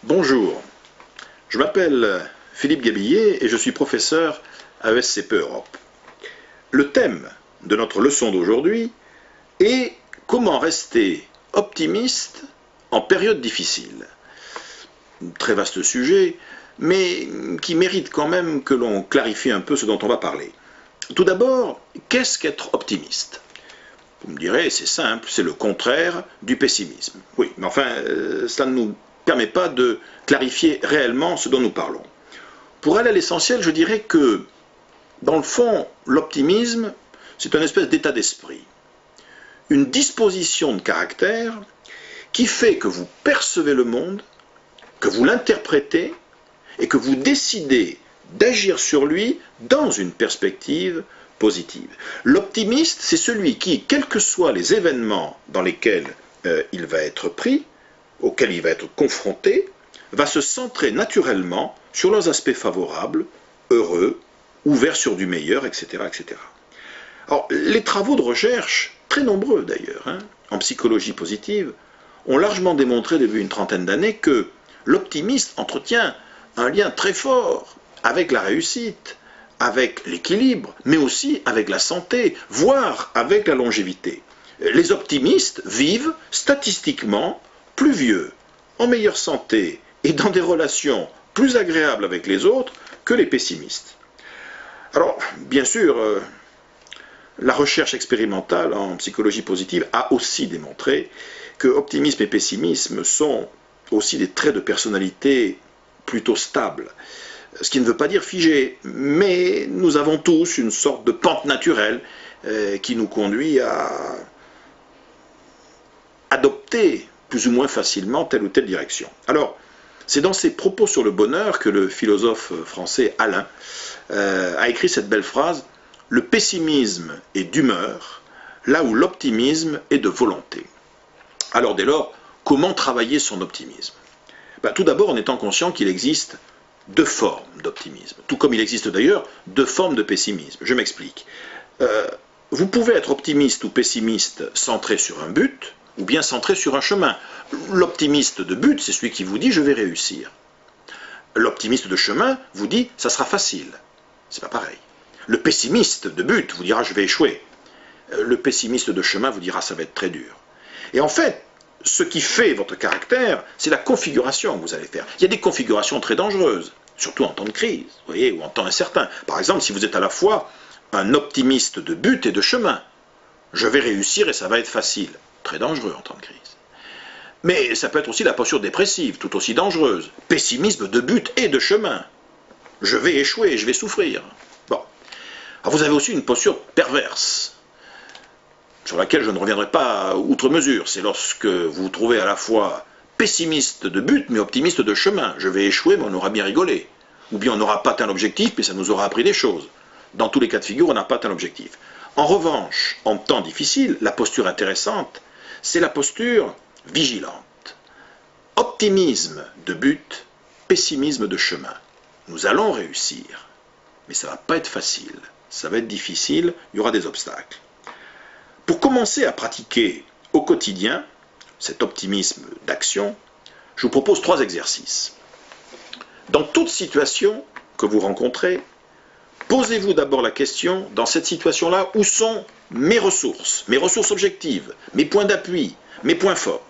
Bonjour, je m'appelle Philippe Gabillet et je suis professeur à ESCP Europe. Le thème de notre leçon d'aujourd'hui est comment rester optimiste en période difficile. Très vaste sujet, mais qui mérite quand même que l'on clarifie un peu ce dont on va parler. Tout d'abord, qu'est-ce qu'être optimiste ? Vous me direz, c'est simple, c'est le contraire du pessimisme. Oui, mais enfin, cela ne nous permet pas de clarifier réellement ce dont nous parlons. Pour aller à l'essentiel, je dirais que, dans le fond, l'optimisme, c'est une espèce d'état d'esprit, une disposition de caractère qui fait que vous percevez le monde, que vous l'interprétez et que vous décidez d'agir sur lui dans une perspective positive. L'optimiste, c'est celui qui, quels que soient les événements dans lesquels il va être pris, auxquels il va être confronté, va se centrer naturellement sur leurs aspects favorables, heureux, ouverts sur du meilleur, etc. etc. Alors, les travaux de recherche, très nombreux d'ailleurs, en psychologie positive, ont largement démontré depuis une trentaine d'années que l'optimiste entretient un lien très fort avec la réussite, avec l'équilibre, mais aussi avec la santé, voire avec la longévité. Les optimistes vivent statistiquement plus vieux, en meilleure santé et dans des relations plus agréables avec les autres que les pessimistes. Alors, bien sûr, la recherche expérimentale en psychologie positive a aussi démontré que optimisme et pessimisme sont aussi des traits de personnalité plutôt stables. Ce qui ne veut pas dire figé, mais nous avons tous une sorte de pente naturelle qui nous conduit à adopter plus ou moins facilement telle ou telle direction. Alors, c'est dans ses propos sur le bonheur que le philosophe français Alain a écrit cette belle phrase « Le pessimisme est d'humeur, là où l'optimisme est de volonté ». Alors dès lors, comment travailler son optimisme ? Tout d'abord en étant conscient qu'il existe deux formes d'optimisme, tout comme il existe d'ailleurs deux formes de pessimisme. Je m'explique. Vous pouvez être optimiste ou pessimiste centré sur un but, ou bien centré sur un chemin. L'optimiste de but, c'est celui qui vous dit « je vais réussir ». L'optimiste de chemin vous dit « ça sera facile ». C'est pas pareil. Le pessimiste de but vous dira « je vais échouer ». Le pessimiste de chemin vous dira « ça va être très dur ». Et en fait, ce qui fait votre caractère, c'est la configuration que vous allez faire. Il y a des configurations très dangereuses, surtout en temps de crise, vous voyez, ou en temps incertain. Par exemple, si vous êtes à la fois un optimiste de but et de chemin, je vais réussir et ça va être facile. Très dangereux en temps de crise. Mais ça peut être aussi la posture dépressive, tout aussi dangereuse. Pessimisme de but et de chemin. Je vais échouer, je vais souffrir. Bon. Alors vous avez aussi une posture perverse, sur laquelle je ne reviendrai pas outre mesure. C'est lorsque vous vous trouvez à la fois pessimiste de but, mais optimiste de chemin. Je vais échouer, mais on aura bien rigolé. Ou bien on n'aura pas atteint l'objectif, mais ça nous aura appris des choses. Dans tous les cas de figure, on n'a pas atteint l'objectif. En revanche, en temps difficile, la posture intéressante, c'est la posture vigilante. Optimisme de but, pessimisme de chemin. Nous allons réussir, mais ça ne va pas être facile. Ça va être difficile, il y aura des obstacles. Pour commencer à pratiquer au quotidien cet optimisme d'action, je vous propose 3 exercices. Dans toute situation que vous rencontrez, posez-vous d'abord la question, dans cette situation-là, où sont mes ressources objectives, mes points d'appui, mes points forts.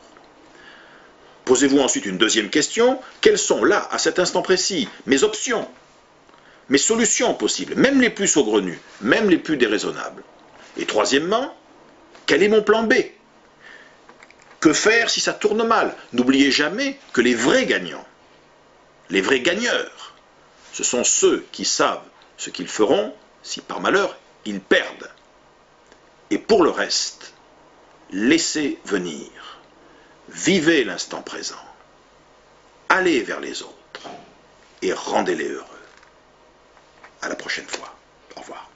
Posez-vous ensuite une deuxième question, quelles sont là, à cet instant précis, mes options, mes solutions possibles, même les plus saugrenues, même les plus déraisonnables. Et troisièmement, quel est mon plan B ? Que faire si ça tourne mal ? N'oubliez jamais que les vrais gagnants, les vrais gagneurs, ce sont ceux qui savent ce qu'ils feront si par malheur ils perdent. Et pour le reste, laissez venir. Vivez l'instant présent. Allez vers les autres et rendez-les heureux. À la prochaine fois. Au revoir.